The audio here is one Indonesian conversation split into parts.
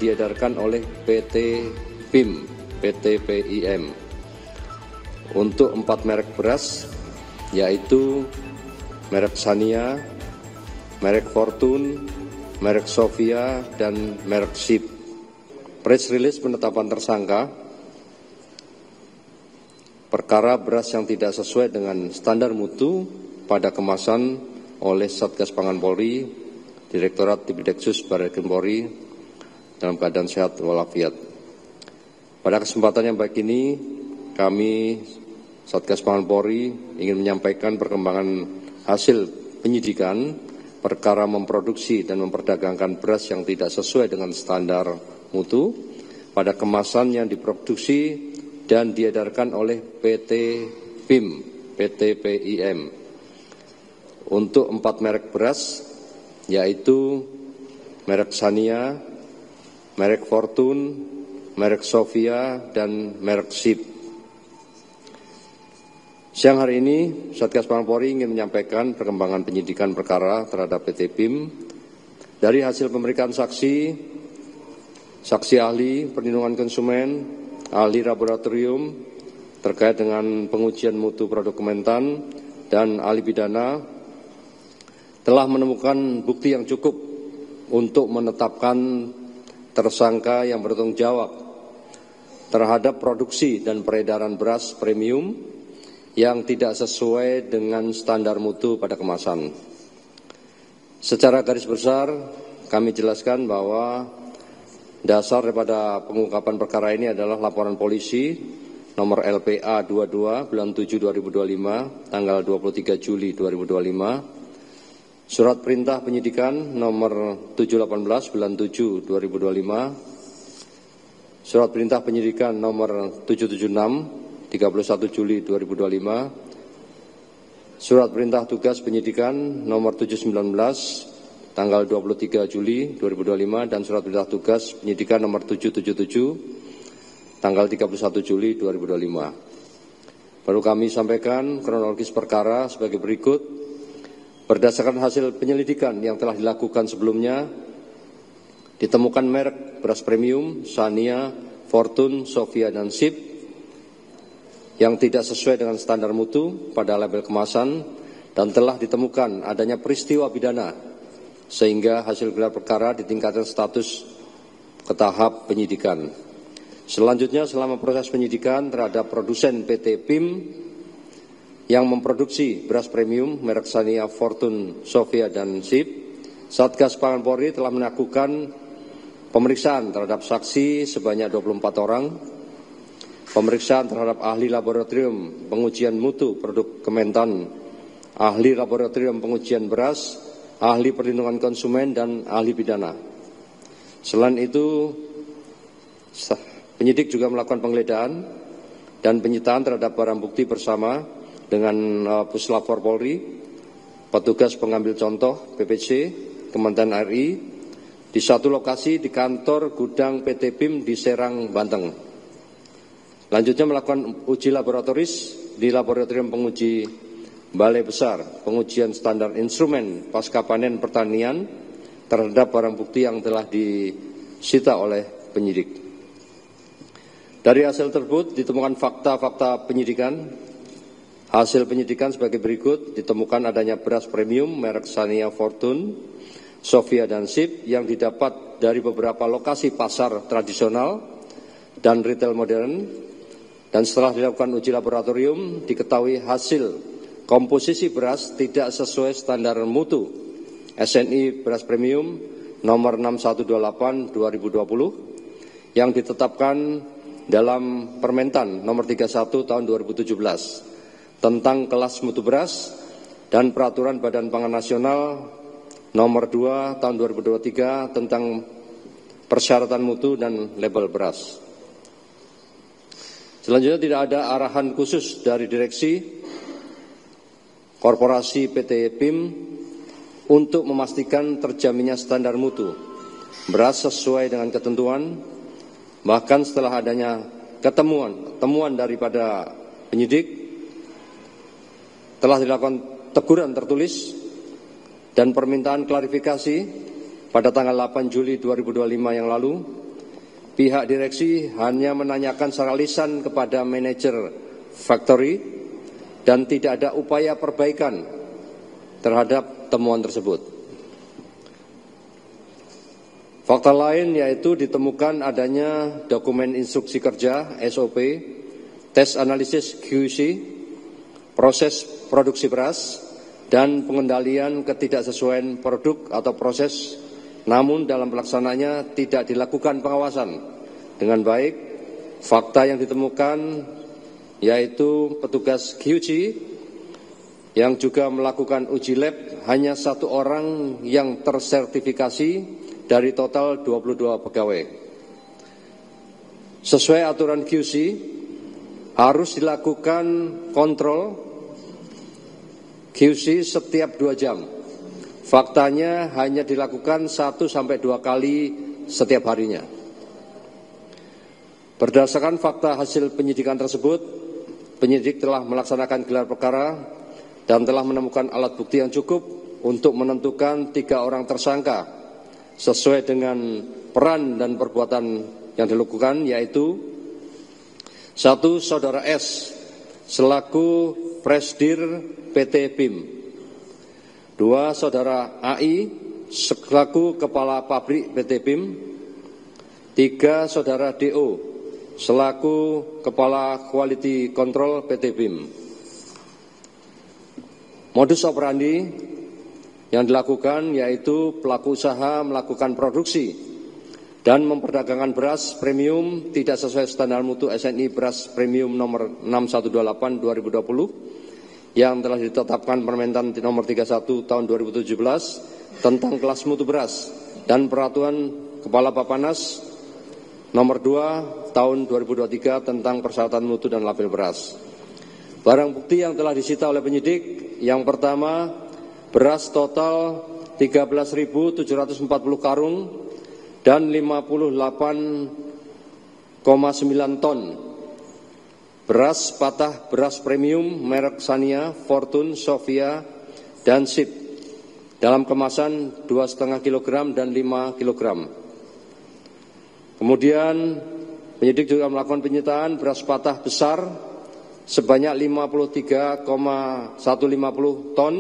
diedarkan oleh PT PIM, PT PIM untuk 4 merek beras, yaitu merek Sania, merek Fortune, merek Sofia, dan merek SIP. Press release penetapan tersangka perkara beras yang tidak sesuai dengan standar mutu pada kemasan oleh Satgas Pangan Polri, Direktorat Tipideksus Barreskrim Polri dalam keadaan sehat walafiat. Pada kesempatan yang baik ini, kami Satgas Pangan Polri ingin menyampaikan perkembangan hasil penyidikan perkara memproduksi dan memperdagangkan beras yang tidak sesuai dengan standar mutu pada kemasan yang diproduksi dan diedarkan oleh PT PIM, PT PIM untuk 4 merek beras, yaitu merek Sania, merek Fortune, merek Sofia, dan merek SIP. Siang hari ini, Satgas Pangan Polri ingin menyampaikan perkembangan penyidikan perkara terhadap PT PIM dari hasil pemeriksaan saksi ahli perlindungan konsumen, ahli laboratorium terkait dengan pengujian mutu produk Kementan, dan ahli pidana telah menemukan bukti yang cukup untuk menetapkan tersangka yang bertanggung jawab terhadap produksi dan peredaran beras premium yang tidak sesuai dengan standar mutu pada kemasan. Secara garis besar, kami jelaskan bahwa dasar daripada pengungkapan perkara ini adalah laporan polisi nomor LPA 22 bulan 7 2025 tanggal 23 Juli 2025, surat perintah penyidikan nomor 718 bulan 7 2025, surat perintah penyidikan nomor 776 31 Juli 2025, surat perintah tugas penyidikan nomor 719 tanggal 23 Juli 2025, dan surat perintah tugas penyidikan nomor 777 tanggal 31 Juli 2025. Perlu kami sampaikan kronologis perkara sebagai berikut. Berdasarkan hasil penyelidikan yang telah dilakukan sebelumnya, ditemukan merek beras premium Sania, Fortune, Sofia, dan SIP yang tidak sesuai dengan standar mutu pada label kemasan, dan telah ditemukan adanya peristiwa pidana sehingga hasil gelar perkara ditingkatkan status ke tahap penyidikan. Selanjutnya, selama proses penyidikan terhadap produsen PT PIM yang memproduksi beras premium merek Sania, Fortune, Sofia, dan SIP, Satgas Pangan Polri telah melakukan pemeriksaan terhadap saksi sebanyak 24 orang, pemeriksaan terhadap ahli laboratorium pengujian mutu produk Kementan, ahli laboratorium pengujian beras, ahli perlindungan konsumen, dan ahli pidana. Selain itu, penyidik juga melakukan penggeledahan dan penyitaan terhadap barang bukti bersama dengan Puslapor Polri, petugas pengambil contoh PPC, Kementerian RI, di satu lokasi di kantor gudang PT PIM di Serang, Banten. Lanjutnya melakukan uji laboratoris di laboratorium penguji Balai Besar pengujian standar instrumen pasca panen pertanian terhadap barang bukti yang telah disita oleh penyidik. Dari hasil tersebut ditemukan fakta-fakta penyidikan. Hasil penyidikan sebagai berikut: ditemukan adanya beras premium merek Sania, Fortune, Sofia, dan SIP yang didapat dari beberapa lokasi pasar tradisional dan retail modern. Dan setelah dilakukan uji laboratorium, diketahui hasil komposisi beras tidak sesuai standar mutu SNI beras premium nomor 6128/2020 yang ditetapkan dalam Permentan nomor 31 tahun 2017 tentang kelas mutu beras dan Peraturan Badan Pangan Nasional nomor 2 tahun 2023 tentang persyaratan mutu dan label beras. Selanjutnya, tidak ada arahan khusus dari direksi korporasi PT PIM untuk memastikan terjaminnya standar mutu beras sesuai dengan ketentuan. Bahkan setelah adanya temuan daripada penyidik, telah dilakukan teguran tertulis dan permintaan klarifikasi pada tanggal 8 Juli 2025 yang lalu pihak direksi hanya menanyakan secara lisan kepada manajer factory dan tidak ada upaya perbaikan terhadap temuan tersebut. Fakta lain yaitu ditemukan adanya dokumen instruksi kerja SOP, tes analisis QC, proses produksi beras, dan pengendalian ketidaksesuaian produk atau proses, namun dalam pelaksananya tidak dilakukan pengawasan dengan baik. Fakta yang ditemukan yaitu petugas QC yang juga melakukan uji lab hanya 1 orang yang tersertifikasi dari total 22 pegawai. Sesuai aturan QC, harus dilakukan kontrol QC setiap 2 jam. Faktanya hanya dilakukan 1-2 kali setiap harinya. Berdasarkan fakta hasil penyidikan tersebut, penyidik telah melaksanakan gelar perkara dan telah menemukan alat bukti yang cukup untuk menentukan 3 orang tersangka sesuai dengan peran dan perbuatan yang dilakukan, yaitu 1. Saudara S selaku Presdir PT BIM, 2. Saudara AI selaku Kepala Pabrik PT BIM, 3. Saudara DO selaku Kepala Quality Control PT BIM. Modus operandi yang dilakukan yaitu pelaku usaha melakukan produksi dan memperdagangkan beras premium tidak sesuai standar mutu SNI beras premium nomor 6128 2020 yang telah ditetapkan Permentan nomor 31 tahun 2017 tentang kelas mutu beras dan peraturan Kepala Bapanas nomor 2 tahun 2023 tentang persyaratan mutu dan label beras. Barang bukti yang telah disita oleh penyidik, yang pertama, beras total 13.740 karung dan 58,9 ton. Beras patah beras premium merek Sania, Fortune, Sofia, dan Sip dalam kemasan 2,5 kg dan 5 kg. Kemudian penyidik juga melakukan penyitaan beras patah besar sebanyak 53,150 ton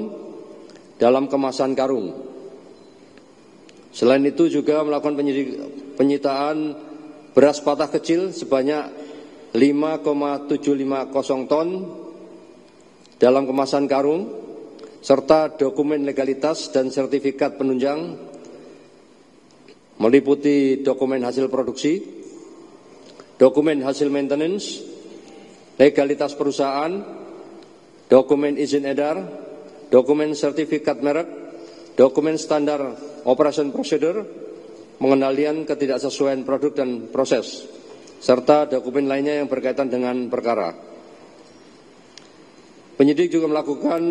dalam kemasan karung. Selain itu juga melakukan penyitaan beras patah kecil sebanyak 5,750 ton dalam kemasan karung, serta dokumen legalitas dan sertifikat penunjang meliputi dokumen hasil produksi, dokumen hasil maintenance, legalitas perusahaan, dokumen izin edar, dokumen sertifikat merek, dokumen standar operation procedure, pengendalian ketidaksesuaian produk dan proses, serta dokumen lainnya yang berkaitan dengan perkara. Penyidik juga melakukan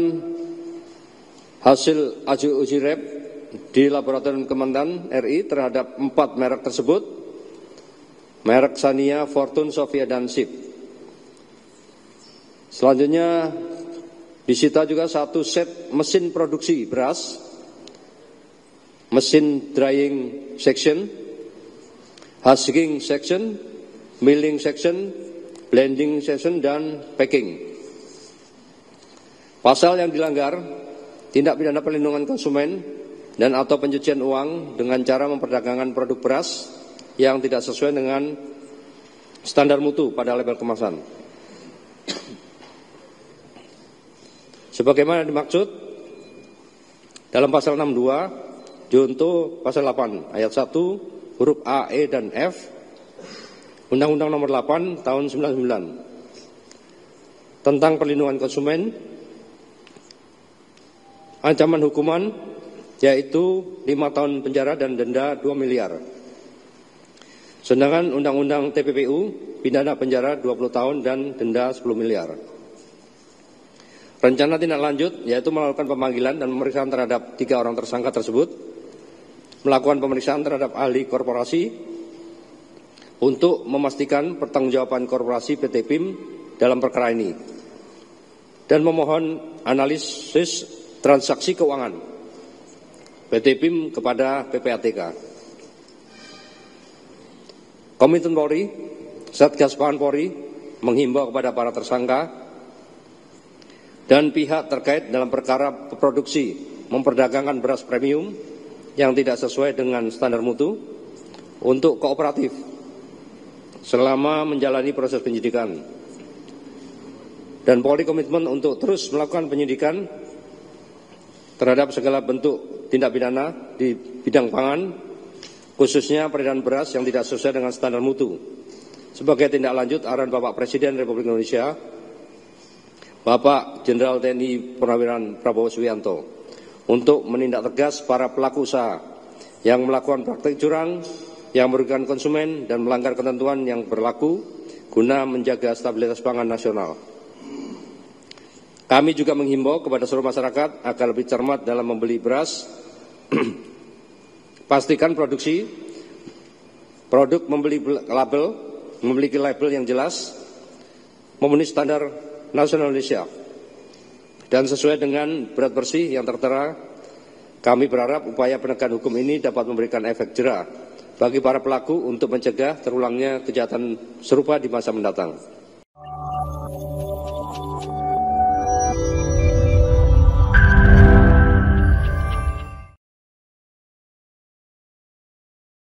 hasil uji lab di Laboratorium Kementan RI terhadap 4 merek tersebut, merek Sania, Fortune, Sofia, dan Sip. Selanjutnya disita juga 1 set mesin produksi beras, mesin drying section, husking section, milling section, blending section, dan packing. Pasal yang dilanggar, tindak pidana perlindungan konsumen dan atau pencucian uang dengan cara memperdagangkan produk beras yang tidak sesuai dengan standar mutu pada label kemasan. Sebagaimana dimaksud dalam pasal 62 junto pasal 8 ayat 1 huruf A, E, dan F Undang-Undang nomor 8 tahun 99 tentang perlindungan konsumen, ancaman hukuman yaitu 5 tahun penjara dan denda 2 miliar. Sedangkan Undang-Undang TPPU pidana penjara 20 tahun dan denda 10 miliar. Rencana tindak lanjut yaitu melakukan pemanggilan dan pemeriksaan terhadap 3 orang tersangka tersebut, melakukan pemeriksaan terhadap ahli korporasi untuk memastikan pertanggungjawaban korporasi PT BIM dalam perkara ini, dan memohon analisis transaksi keuangan PT BIM kepada PPATK. Komitmen Polri, Satgas Pangan Polri menghimbau kepada para tersangka dan pihak terkait dalam perkara produksi memperdagangkan beras premium yang tidak sesuai dengan standar mutu untuk kooperatif selama menjalani proses penyidikan. Dan Polri komitmen untuk terus melakukan penyidikan terhadap segala bentuk tindak pidana di bidang pangan, khususnya peredaran beras yang tidak sesuai dengan standar mutu. Sebagai tindak lanjut arahan Bapak Presiden Republik Indonesia, Bapak Jenderal TNI Purnawirawan Prabowo Subianto, untuk menindak tegas para pelaku usaha yang melakukan praktik curang yang merugikan konsumen dan melanggar ketentuan yang berlaku guna menjaga stabilitas pangan nasional. Kami juga menghimbau kepada seluruh masyarakat agar lebih cermat dalam membeli beras. Pastikan produk memiliki label yang jelas, memenuhi standar nasional Indonesia, dan sesuai dengan berat bersih yang tertera. Kami berharap upaya penegakan hukum ini dapat memberikan efek jera bagi para pelaku untuk mencegah terulangnya kejahatan serupa di masa mendatang.